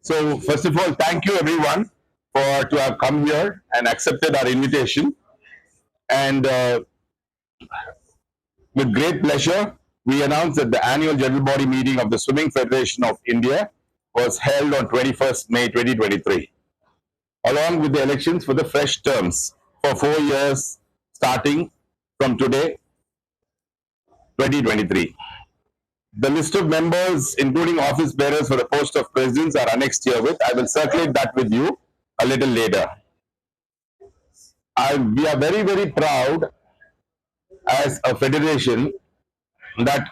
So first of all, thank you everyone for to have come here and accepted our invitation. And with great pleasure, we announce that the annual general body meeting of the Swimming Federation of India was held on 21st May 2023, along with the elections for the fresh terms for 4 years starting from today, 2023. The list of members, including office bearers for the post of presidents, are annexed herewith. I will circulate that with you a little later. We are very, very proud as a federation that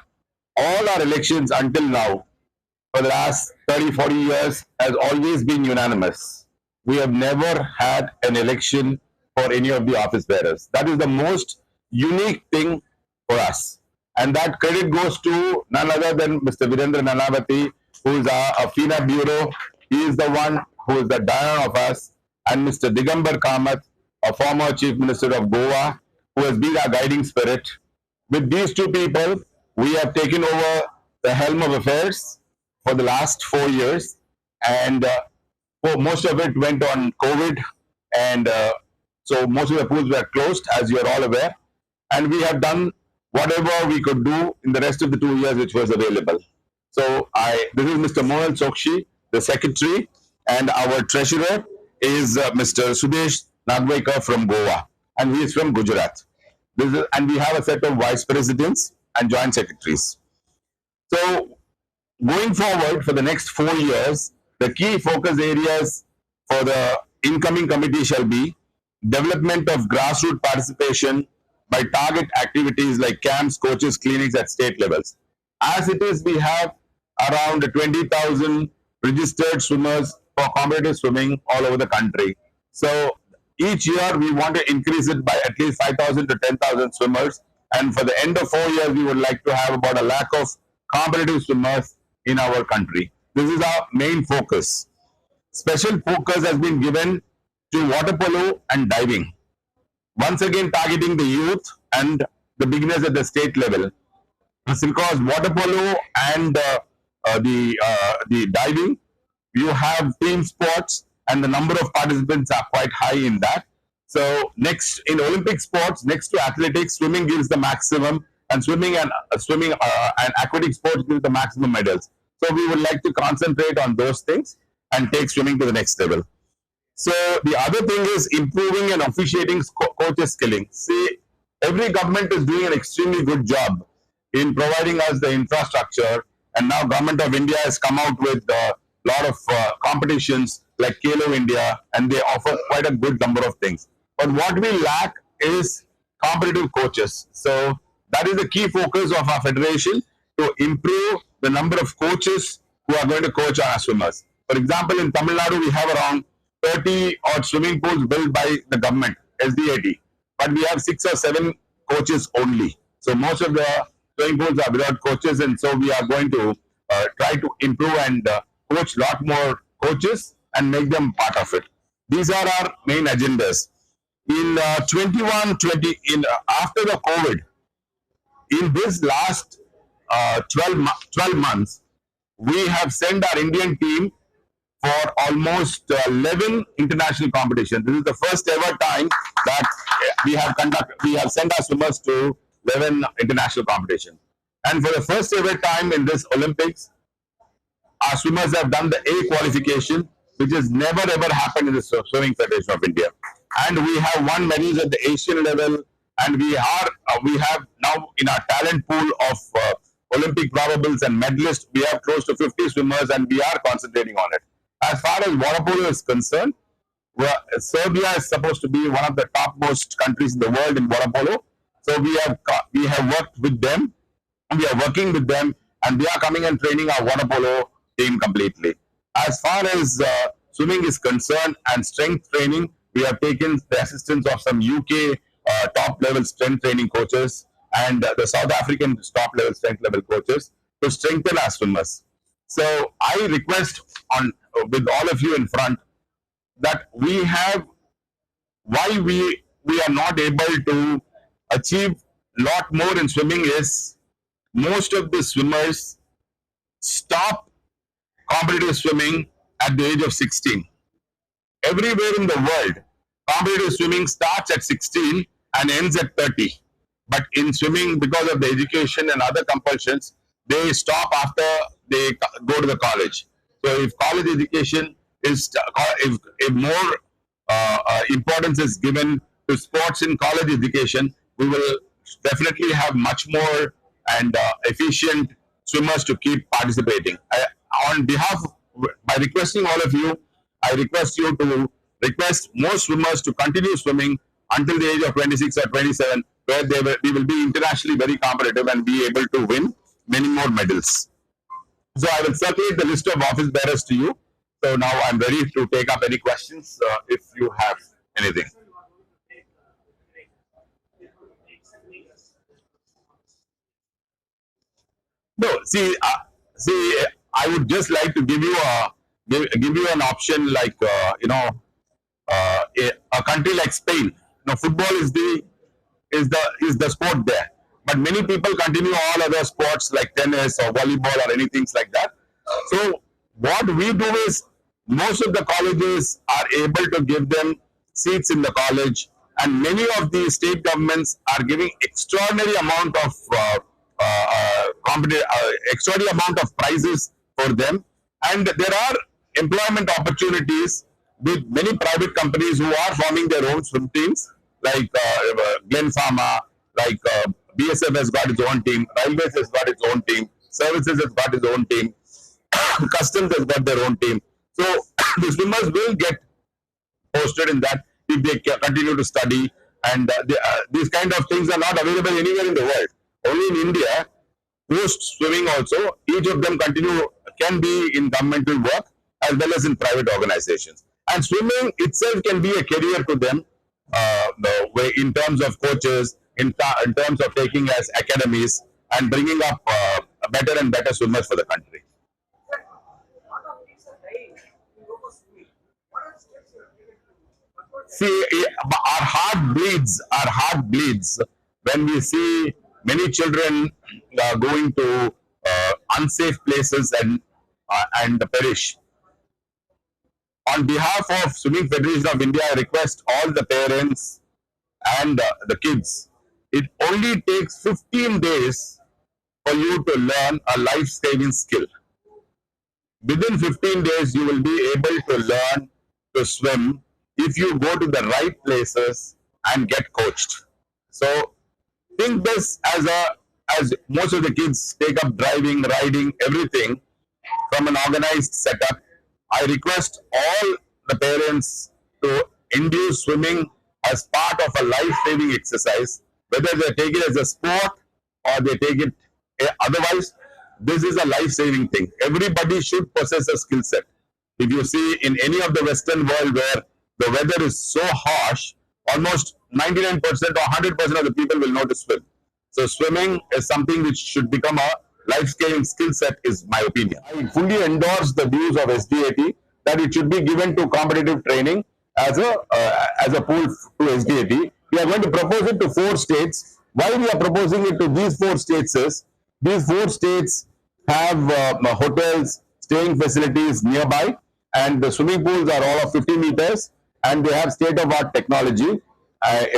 all our elections until now, for the last 30, 40 years, has always been unanimous. We have never had an election for any of the office bearers. That is the most unique thing for us. And that credit goes to none other than Mr. Virendra Nanavati, who is our FINA bureau. He is the one who is the dial of us. And Mr. Digambar Kamath, a former Chief Minister of Goa, who has been our guiding spirit. With these two people, we have taken over the helm of affairs for the last 4 years. And most of it went on COVID. And so most of the pools were closed, as you are all aware. And we have done whatever we could do in the rest of the 2 years which was available. So this is Mr. Mohan Sokshi, the secretary, and our treasurer is Mr. Sudesh Nagwaikar from Goa, and he is from Gujarat. And we have a set of vice presidents and joint secretaries. So going forward for the next 4 years, the key focus areas for the incoming committee shall be development of grassroots participation by target activities like camps, coaches, clinics at state levels. As it is, we have around 20,000 registered swimmers for competitive swimming all over the country. So each year we want to increase it by at least 5,000 to 10,000 swimmers. And for the end of 4 years, we would like to have about 1 lakh of competitive swimmers in our country. This is our main focus. Special focus has been given to water polo and diving. Once again, targeting the youth and the beginners at the state level. Because water polo and the diving, you have team sports and the number of participants are quite high in that. So next in Olympic sports, next to athletics, swimming gives the maximum, and swimming and aquatic sports give the maximum medals. So we would like to concentrate on those things and take swimming to the next level. So the other thing is improving and officiating coaches skilling. See, every government is doing an extremely good job in providing us the infrastructure, and now Government of India has come out with a lot of competitions like Kalo India, and they offer quite a good number of things. But what we lack is competitive coaches. So that is the key focus of our federation, to improve the number of coaches who are going to coach our swimmers. For example, in Tamil Nadu, we have around 30 odd swimming pools built by the government, SDAT, but we have 6 or 7 coaches only. So most of the swimming pools are without coaches, and so we are going to try to improve and coach a lot more coaches and make them part of it. These are our main agendas. In 21-20, after the COVID, in this last 12 months, we have sent our Indian team for almost 11 international competitions. This is the first ever time that we have sent our swimmers to 11 international competitions. And for the first ever time in this Olympics, our swimmers have done the A qualification, which has never ever happened in the Swimming Federation of India. And we have won medals at the Asian level, and we have now in our talent pool of Olympic probables and medalists, we have close to 50 swimmers, and we are concentrating on it. As far as water polo is concerned, Serbia is supposed to be one of the topmost countries in the world in water polo. So we have worked with them, and we are working with them, and they are coming and training our water polo team completely. As far as swimming is concerned and strength training, we have taken the assistance of some UK top level strength training coaches and the South African top level strength level coaches to strengthen our swimmers. So I request with all of you in front that why we are not able to achieve a lot more in swimming is most of the swimmers stop competitive swimming at the age of 16. Everywhere in the world, competitive swimming starts at 16 and ends at 30. But in swimming, because of the education and other compulsions, they stop after they go to the college. So if college education is, if more importance is given to sports in college education, we will definitely have much more and efficient swimmers to keep participating. On behalf, by requesting all of you, I request you to request more swimmers to continue swimming until the age of 26 or 27, where we will be internationally very competitive and be able to win many more medals. So I will circulate the list of office bearers to you. So now I'm ready to take up any questions if you have anything. No, see, I would just like to give you give you an option like a country like Spain. Now, football is the sport there, but many people continue all other sports like tennis or volleyball or anything like that. So what we do is most of the colleges are able to give them seats in the college, and many of the state governments are giving extraordinary amount of extraordinary amount of prizes for them, and there are employment opportunities with many private companies who are forming their own swim teams, like Glen Pharma, like BSF has got its own team, Railways has got its own team, Services has got its own team, Customs has got their own team. So the swimmers will get posted in that if they continue to study, and these kind of things are not available anywhere in the world. Only in India, post swimming also, each of them can be in governmental work as well as in private organizations. And swimming itself can be a career to them, in terms of coaches, in terms of taking as academies and bringing up better and better swimmers for the country. See, our heart bleeds when we see many children going to unsafe places and perish. On behalf of Swimming Federation of India, I request all the parents and the kids, it only takes 15 days for you to learn a life-saving skill. Within 15 days, you will be able to learn to swim if you go to the right places and get coached. So think this as most of the kids take up driving, riding, everything from an organized setup. I request all the parents to induce swimming as part of a life-saving exercise, whether they take it as a sport or they take it otherwise. This is a life-saving thing. Everybody should possess a skill set. If you see in any of the Western world where the weather is so harsh, almost 99% or 100% of the people will know to swim. So swimming is something which should become a life-saving skill set, is my opinion. I fully endorse the views of SDAT that it should be given to competitive training as a pool to SDAT. We are going to propose it to 4 states. Why we are proposing it to these 4 states is, these 4 states have hotels, staying facilities nearby, and the swimming pools are all of 50 meters, and they have state-of-art technology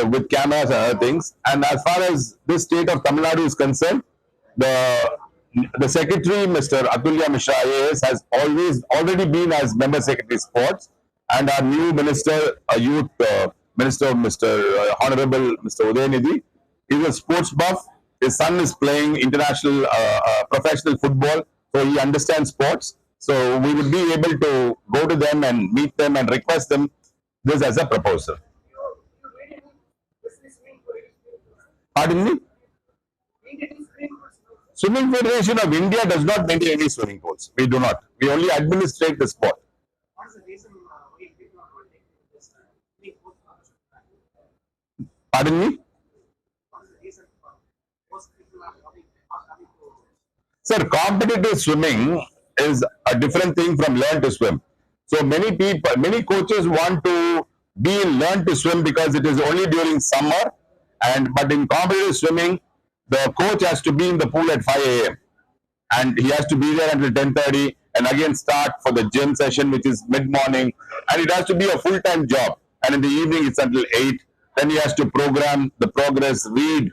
with cameras and other things. And as far as this state of Tamil Nadu is concerned, the secretary, Mr. Atulya Mishra IAS, has already been as member secretary sports, and our new minister, youth minister, Mr. Honorable Mr. Udayanidhi, is a sports buff. His son is playing international professional football, so he understands sports. So we would be able to go to them and meet them and request them this as a proposal. Pardon me? Swimming Federation of India does not maintain any swimming pools. We do not. We only administrate the sport. Pardon me? Sir, competitive swimming is a different thing from learn to swim. So many coaches want to be in learn to swim because it is only during summer, but in competitive swimming, the coach has to be in the pool at 5 a.m. and he has to be there until 10:30. and again start for the gym session, which is mid-morning, and it has to be a full-time job. And in the evening, it's until 8. Then he has to program the progress, read.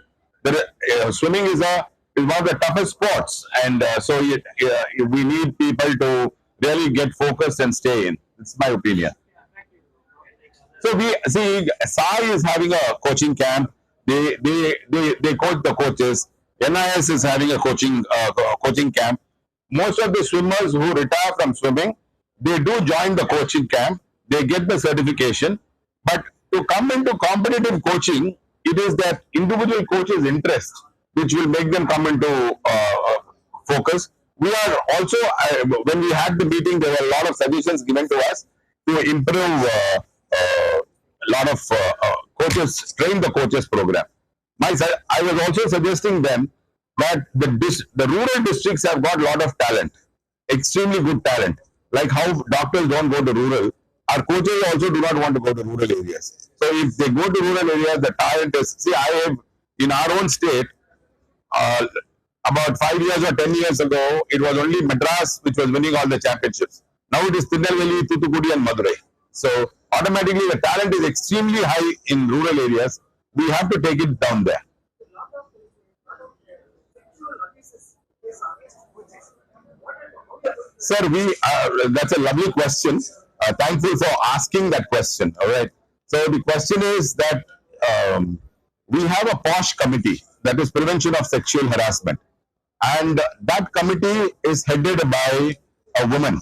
Swimming is one of the toughest sports, and we need people to really get focused and stay in. It's my opinion. So we see Sai is having a coaching camp. They coach the coaches. NIS is having a coaching camp. Most of the swimmers who retire from swimming, they do join the coaching camp. They get the certification. But to come into competitive coaching, it is that individual coach's interest which will make them come into focus. We are also, when we had the meeting, there were a lot of suggestions given to us to improve a lot of coaches, train the coaches program. I was also suggesting them that the rural districts have got a lot of talent, extremely good talent. Like how doctors don't go to rural, our coaches also do not want to go to rural areas. So if they go to rural areas, the talent is, see, I have, in our own state, about 5 years or 10 years ago, it was only Madras which was winning all the championships. Now it is Tirunelveli, Thoothukudi and Madurai. So automatically the talent is extremely high in rural areas. We have to take it down there. Sir, that's a lovely question. Thankful for asking that question. All right. So the question is that we have a POSH committee, that is Prevention of Sexual Harassment. And that committee is headed by a woman.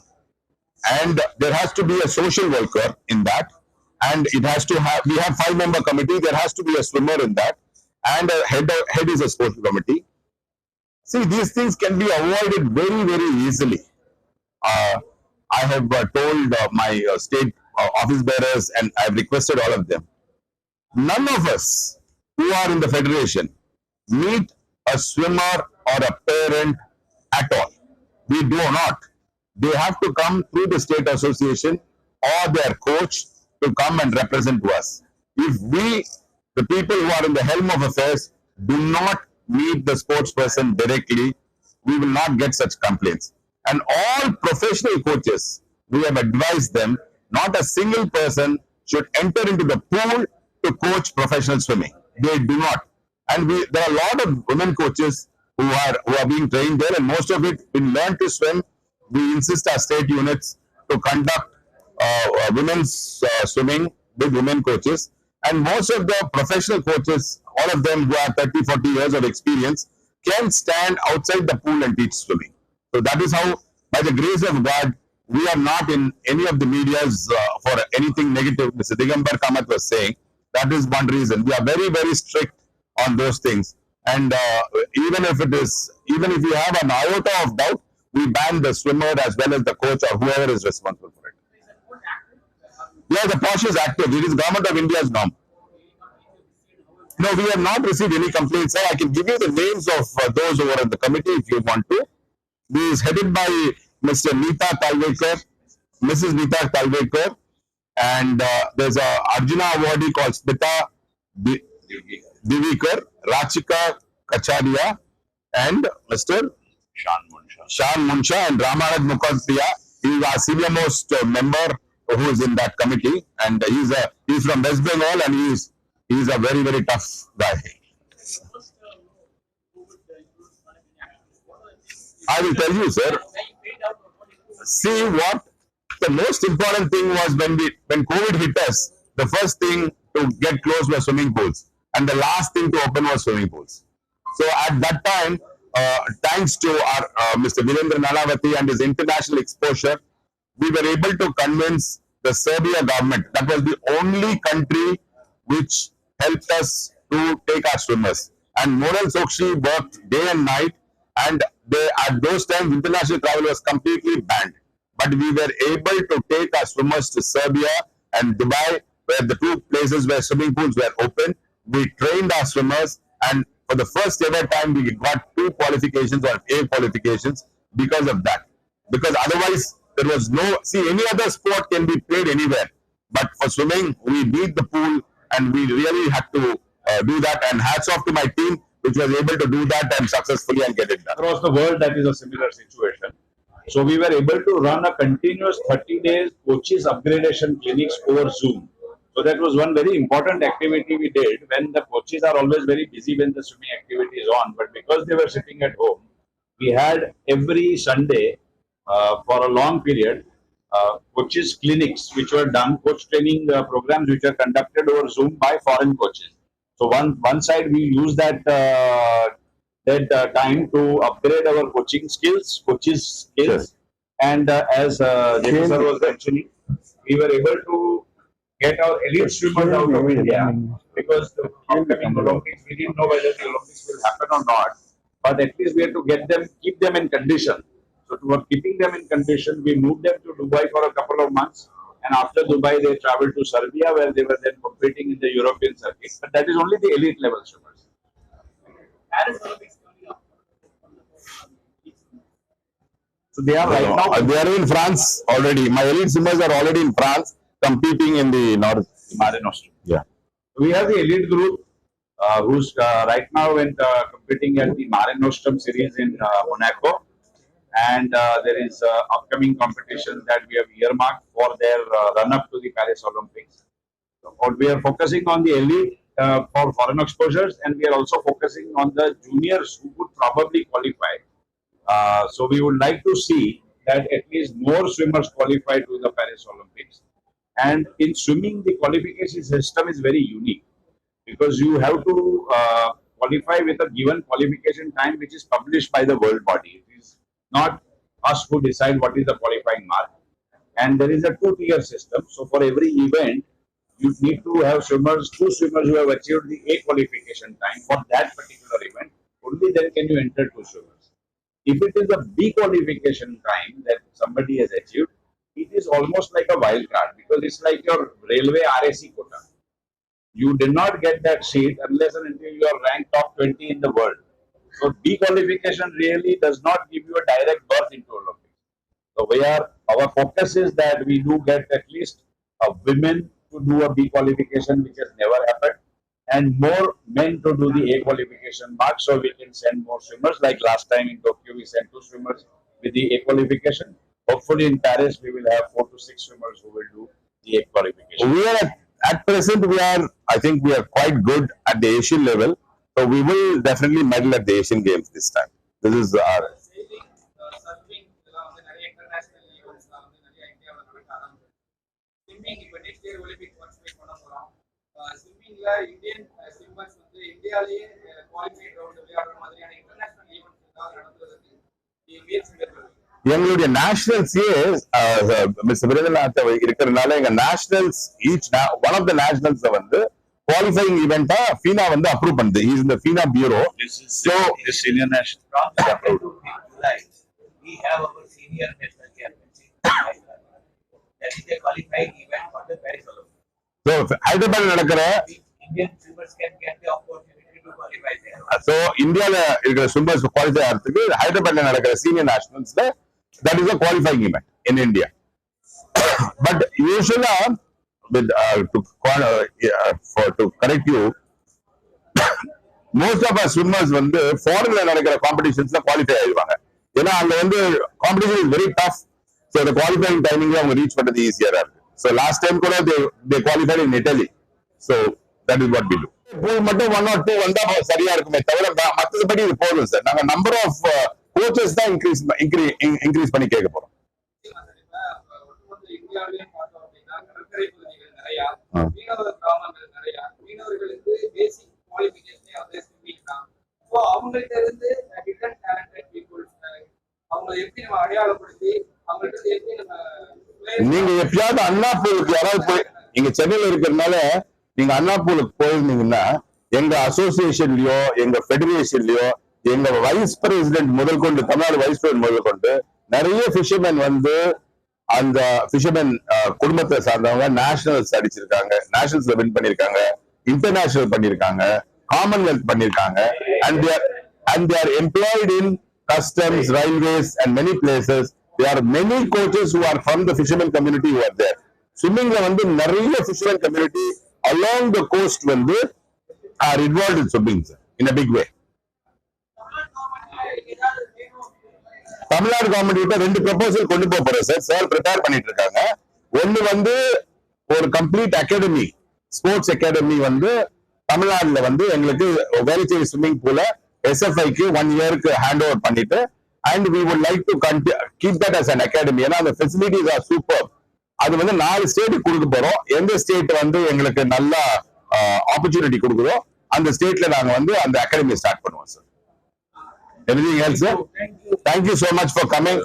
And there has to be a social worker in that. And it has to have, we have 5-member committee, there has to be a swimmer in that. And a head is a social committee. See, these things can be avoided very, very easily. I have told my state office bearers, and I have requested all of them. None of us who are in the federation meet a swimmer or a parent at all. We do not. They have to come through the state association or their coach to come and represent to us. If we, the people who are in the helm of affairs, do not meet the sports person directly, we will not get such complaints. And all professional coaches, we have advised them, not a single person should enter into the pool to coach professional swimming. They do not. And there are a lot of women coaches who are being trained there, and most of it, in Learn to Swim, we insist our state units to conduct women's swimming with women coaches. And most of the professional coaches, all of them who have 30, 40 years of experience, can stand outside the pool and teach swimming. So that is how, by the grace of God, we are not in any of the medias for anything negative. Mr. Digambar Kamath was saying, that is one reason. We are very, very strict on those things. And even if we have an iota of doubt, we ban the swimmer as well as the coach or whoever is responsible for it. Yeah, the POSH is active. It is Government of India's norm. No, we have not received any complaints, sir. I can give you the names of those who are in the committee if you want to. This is headed by Mr. Neeta Talwekar, Mrs. Neeta Talwekar, and there's a Arjuna awardee called Smita Divikar, Rachika Kacharia, and Mr. Shan Munsha and Ramanand Mukherjee. He is our senior most member who is in that committee, and he's from West Bengal, and he's a very, very tough guy. I will tell you, sir. See, what the most important thing was when COVID hit us, the first thing to get closed were swimming pools, and the last thing to open was swimming pools. So at that time, thanks to our Mr. Virendra Nanavati and his international exposure, we were able to convince the Serbia government. That was the only country which helped us to take our swimmers. And Moral Sokshi worked day and night, and at those times international travel was completely banned. But we were able to take our swimmers to Serbia and Dubai, where the two places where swimming pools were open. We trained our swimmers, and for the first ever time we got 2 qualifications or A qualifications because of that. Because otherwise there was no, see, any other sport can be played anywhere. But for swimming, we need the pool, and we really had to do that. And hats off to my team, which was able to do that and successfully and get it done. Across the world, that is a similar situation. So we were able to run a continuous 30 days coaches upgradation clinics over Zoom. So that was one very important activity we did when the coaches are always very busy when the swimming activity is on. But because they were sitting at home, we had every Sunday for a long period coaches clinics which were done, coach training programs which were conducted over Zoom by foreign coaches. So one side we use that time to upgrade our coaching skills, coaches skills, and as James sir was mentioning, we were able to get our elite swimmers out of India because the upcoming Olympics, we didn't know whether the Olympics will happen or not, but at least we had to get them, keep them in condition. So to keeping them in condition, we moved them to Dubai for a couple of months, and after Dubai, they traveled to Serbia, where they were then competing in the European circuit. But that is only the elite level swimmers. So they are right now. They are in France already. My elite swimmers are already in France competing in the North Mare Nostrum. Yeah. We have the elite group who's right now competing at the Mare Nostrum series in Monaco. And there is upcoming competition that we have earmarked for their run-up to the Paris Olympics. So we are focusing on the elite for foreign exposures, and we are also focusing on the juniors who would probably qualify. So we would like to see that at least more swimmers qualify to the Paris Olympics. And in swimming, the qualification system is very unique because you have to qualify with a given qualification time which is published by the world body. It is not us who decide what is the qualifying mark. And there is a two-tier system. So for every event, you need to have swimmers, two swimmers who have achieved the A qualification time for that particular event. Only then can you enter two swimmers. If it is a B qualification time that somebody has achieved, it is almost like a wild card because it's like your railway RAC quota. You did not get that seat unless and until you are ranked top 20 in the world. So B qualification really does not give you a direct berth into Olympics. So our focus is that we do get at least women to do a B qualification, which has never happened, and more men to do the A qualification mark, so we can send more swimmers. Like last time in Tokyo, we sent 2 swimmers with the A qualification. Hopefully in Paris, we will have 4 to 6 swimmers who will do the A qualification. We are at present, I think we are quite good at the Asian level. So we will definitely medal at the Asian Games this time. This is our. Indian swimmers இந்தியாவிலேயே qualified round விளையாடுற மாதிரியான international events நடத்துவதற்கு எங்களுடைய நேஷனல்ஸே mister Birendranath இருக்கிறதுனால எங்க nationals one of the nationals வந்து qualifying ஈவெண்டா FINA வந்து அப்ரூவ் பண்ணுது. இஸ் இந்த FINA bureau. So this senior national we have our senior national championship. That is a qualifying event for the Paris Olympics. So ஹைதராபாத்ல நடக்கிற Indian swimmers can get the opportunity to qualify there. So இந்தியால இருக்கிற swimmers qualify ஆகிறதுக்கு ஹைதராபாத்ல நடக்கிற senior நேஷனல்ஸ்ல that is a qualifying event in India. But usually with to correct you, most of our swimmers வந்து ஃபாரின்ல நடக்கிற காம்படிஷன்ஸ்ல குவாலிஃபை ஆயிடுவாங்க. ஏன்னா அங்க வந்து competition is very tough. So அந்த குவாலிஃபைங் டைமிங்ல அவங்க ரீச் பண்றது ஈஸியரா இருக்கு. ஸோ லாஸ்ட் டைம் கூட they qualified in Italy. So that is what we do. Pool மட்டும் 1 or 2 வந்தா சரியா இருக்குமே தவிர மற்றபடி இது போதும் சார். நாங்க நம்பர் ஆஃப் கோச்சஸ் தான் இன்க்ரீஸ் பண்ணி கேட்க போறோம். நீங்க எப்பயாவது அண்ணாப்பூருக்கு யாராவது போய் நீங்க சென்னையில இருக்கிறதுனால நீங்க அண்ணாப்பூருக்கு போயிருந்தீங்கன்னா எங்க அசோசியேஷன்லயோ எங்க பெடரேஷன்லயோ எங்க வைஸ் பிரசிடென்ட் முதல் கொண்டு தமிழ்நாடு வைஸ் பிரசிடென்ட் முதல் கொண்டு நிறைய ஃபிஷர்மேன் வந்து அந்த ஃபிஷர்மேன் குடும்பத்தை சார்ந்தவங்க நேஷனல்ஸ் அடிச்சிருக்காங்க, நேஷனல்ஸ்ல வின் பண்ணிருக்காங்க, இன்டர்நேஷனல் பண்ணிருக்காங்க, காமன்வெல்த் பண்ணிருக்காங்க. and they are employed in customs, railways and many places. There are many coaches who are from the fishermen community who are there. Swimmingல வந்து நிறைய fishermen community along the coast வந்து are involved in swimming in a big way. Tamil Nadu government கிட்ட 2 proposal கொண்டு போறோம் sir. Sir prepare பண்ணிட்டு இருக்காங்க. ஒன்னு வந்து ஒரு கம்ப்ளீட் அகாடமி, ஸ்போர்ட்ஸ் அகாடமி வந்து தமிழ்நாடுல வந்து எங்களுக்கு வேலுச்சேரி ஸ்விம்மிங் பூல SFIக்கு 1 இயருக்கு ஹேண்ட் ஓவர் பண்ணிட்டு, and we would like to keep that as an academy. ஏன்னா அந்த ஃபெசிலிட்டிஸ் ஆர் சூப்பர். அது வந்து 4 ஸ்டேட்டுக்கு கொடுக்க போறோம். எந்த ஸ்டேட் வந்து எங்களுக்கு நல்ல ஆப்பர்ச்சுனிட்டி கொடுக்குதோ அந்த ஸ்டேட்ல நாங்க வந்து அந்த அகாடமி ஸ்டார்ட் பண்ணுவோம் sir. Anything else, sir? Thank you so much for coming.